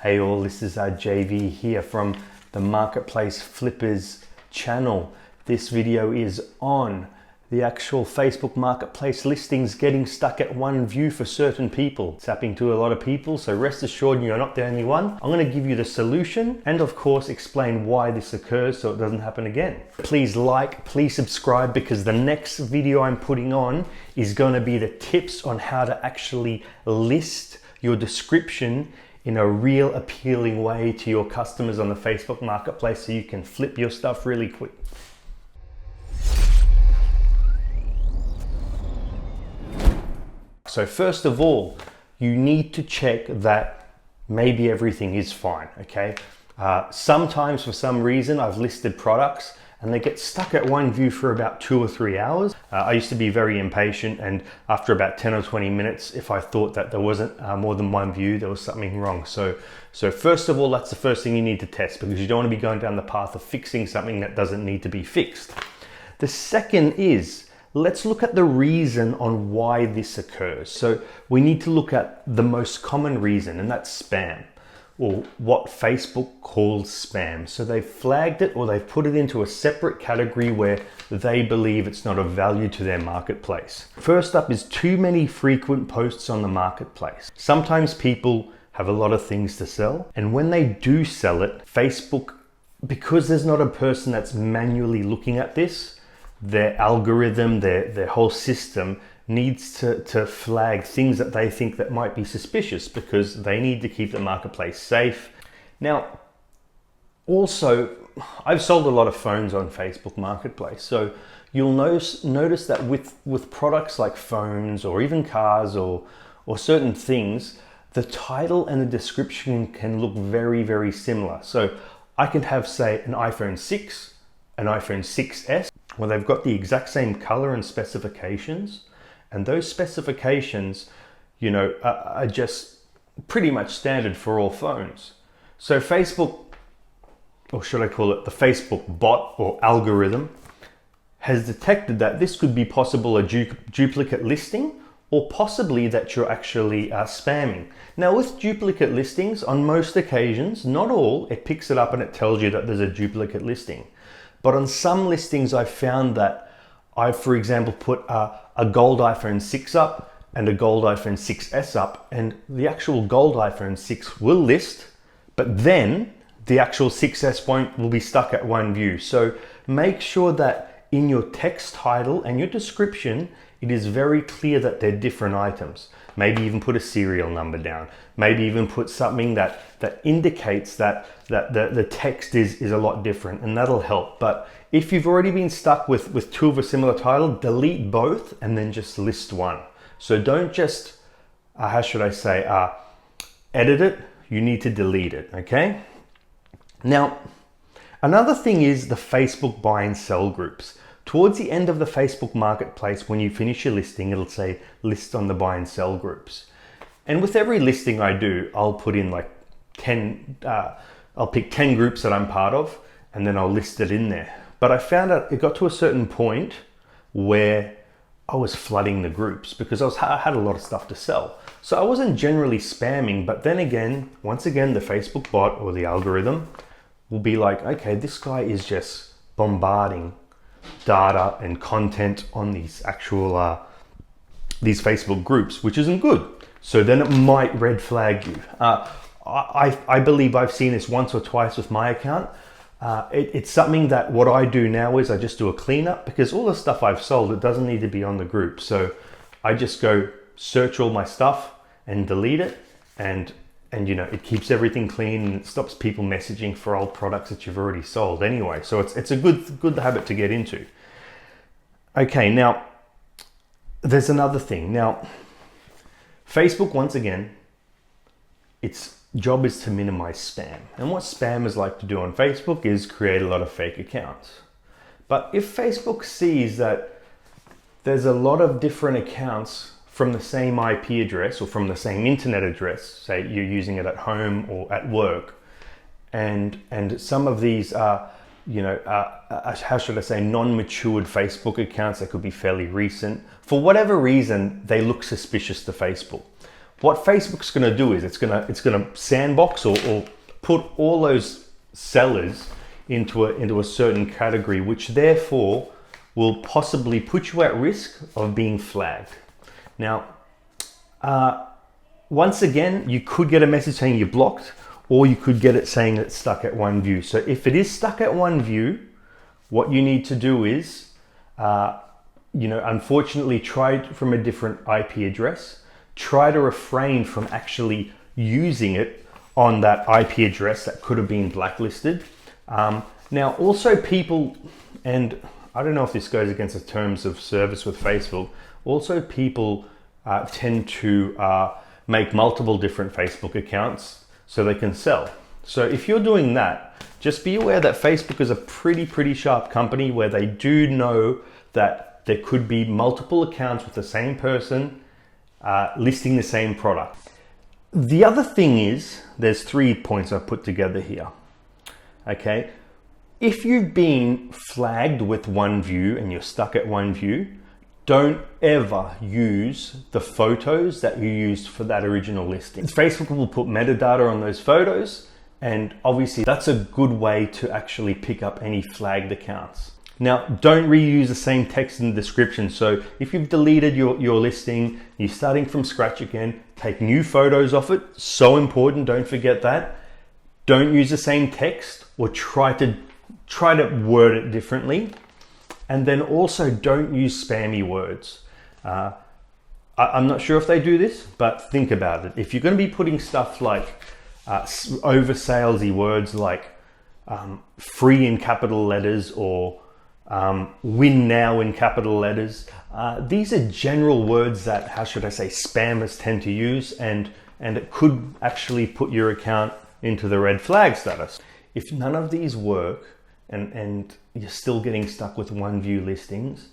Hey all, this is JV here from the Marketplace Flippers channel. This video is on the actual Facebook Marketplace listings getting stuck at one view for certain people. It's happening to a lot of people, so rest assured you're not the only one. I'm going to give you the solution and of course explain why this occurs so it doesn't happen again. Please like, please subscribe, because the next video I'm putting on is going to be the tips on how to actually list your description in a real appealing way to your customers on the Facebook Marketplace so you can flip your stuff really quick. So first of all, you need to check that maybe everything is fine, okay? Sometimes for some reason I've listed products and they get stuck at one view for about 2 or 3 hours. I used to be very impatient, and after about 10 or 20 minutes, if I thought that there wasn't more than one view, there was something wrong. So first of all, that's the first thing you need to test, because you don't want to be going down the path of fixing something that doesn't need to be fixed. The second is, let's look at the reason on why this occurs. So we need to look at the most common reason, and that's spam, or what Facebook calls spam. So they've flagged it, or they've put it into a separate category where they believe it's not of value to their marketplace. First up is too many frequent posts on the marketplace. Sometimes people have a lot of things to sell, and when they do sell it, Facebook, because there's not a person that's manually looking at this, their algorithm, their whole system needs to flag things that they think that might be suspicious, because they need to keep the marketplace safe. Now, also, I've sold a lot of phones on Facebook Marketplace, so you'll notice that with products like phones or even cars or certain things, the title and the description can look very, very similar. So I can have, say, an iPhone 6, an iPhone 6S, where they've got the exact same color and specifications, and those specifications, you know, are just pretty much standard for all phones. So Facebook, or should I call it the Facebook bot or algorithm, has detected that this could be possible a duplicate listing, or possibly that you're actually spamming. Now with duplicate listings, on most occasions, not all, it picks it up and it tells you that there's a duplicate listing. But on some listings, I've found that I've, for example, put a gold iPhone 6 up and a gold iPhone 6S up, and the actual gold iPhone 6 will list, but then the actual 6S will be stuck at one view. So make sure that in your text title and your description, it is very clear that they're different items. Maybe even put a serial number down. Maybe even put something that indicates that the text is a lot different, and that'll help. But if you've already been stuck with two of a similar title, delete both and then just list one. So don't just, how should I say, edit it, you need to delete it, okay? Now, another thing is the Facebook buy and sell groups. Towards the end of the Facebook Marketplace, when you finish your listing, it'll say list on the buy and sell groups. And with every listing I do, I'll put in like 10, I'll pick 10 groups that I'm part of, and then I'll list it in there. But I found out it got to a certain point where I was flooding the groups because I had a lot of stuff to sell. So I wasn't generally spamming, but then again, once again, the Facebook bot or the algorithm will be like, okay, this guy is just bombarding data and content on these actual these Facebook groups, which isn't good. So then it might red flag you. I believe I've seen this once or twice with my account. It's something that what I do now is I just do a cleanup, because all the stuff I've sold, it doesn't need to be on the group. So I just go search all my stuff and delete it, and you know, it keeps everything clean, and it stops people messaging for old products that you've already sold anyway. So it's a good habit to get into. Okay, now there's another thing. Now, Facebook, once again, its job is to minimize spam. And what spammers like to do on Facebook is create a lot of fake accounts. But if Facebook sees that there's a lot of different accounts from the same IP address or from the same internet address, say you're using it at home or at work, and some of these are, you know, how should I say, non-matured Facebook accounts that could be fairly recent. For whatever reason, they look suspicious to Facebook. what Facebook's going to do is it's going to sandbox or put all those sellers into a certain category, which therefore will possibly put you at risk of being flagged. Now, once again, you could get a message saying you're blocked, or you could get it saying it's stuck at one view. So if it is stuck at one view, what you need to do is, unfortunately, try it from a different IP address. Try to refrain from actually using it on that IP address that could have been blacklisted. Now, also people, and I don't know if this goes against the terms of service with Facebook, also people tend to make multiple different Facebook accounts so they can sell. So if you're doing that, just be aware that Facebook is a pretty sharp company where they do know that there could be multiple accounts with the same person listing the same product. The other thing is, there's 3 points I've put together here. Okay, if you've been flagged with one view and you're stuck at one view, don't ever use the photos that you used for that original listing. Facebook will put metadata on those photos, and obviously that's a good way to actually pick up any flagged accounts. Now, don't reuse the same text in the description. So if you've deleted your listing, you're starting from scratch again, take new photos of it. So important, don't forget that. Don't use the same text, or try to word it differently. And then also don't use spammy words. I'm not sure if they do this, but think about it. If you're going to be putting stuff like over salesy words like free in capital letters, or win now in capital letters, these are general words that, how should I say, spammers tend to use, and it could actually put your account into the red flag status. If none of these work, and you're still getting stuck with one view listings,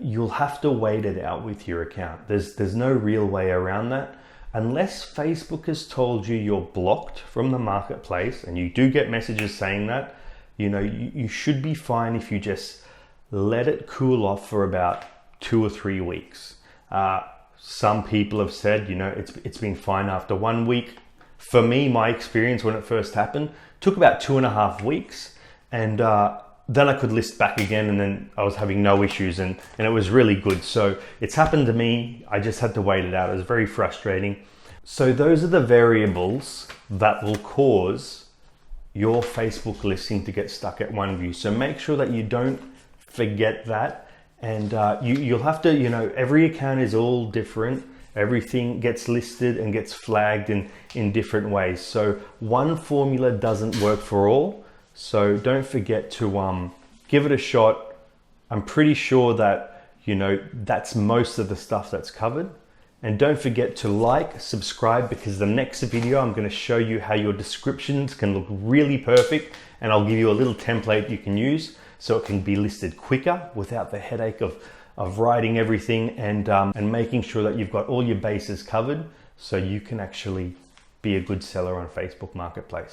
you'll have to wait it out with your account. There's no real way around that. Unless Facebook has told you you're blocked from the marketplace, and you do get messages saying that, you should be fine if you just let it cool off for about 2 or 3 weeks. Some people have said, it's been fine after 1 week. For me, my experience when it first happened took about 2.5 weeks. And then I could list back again, and then I was having no issues, and it was really good. So it's happened to me. I just had to wait it out. It was very frustrating. So those are the variables that will cause your Facebook listing to get stuck at one view. So make sure that you don't forget that. And you'll have to, every account is all different. Everything gets listed and gets flagged in different ways. So one formula doesn't work for all. So don't forget to give it a shot. I'm pretty sure that, that's most of the stuff that's covered. And don't forget to like, subscribe, because the next video I'm going to show you how your descriptions can look really perfect, and I'll give you a little template you can use so it can be listed quicker without the headache of writing everything, and making sure that you've got all your bases covered so you can actually be a good seller on Facebook Marketplace.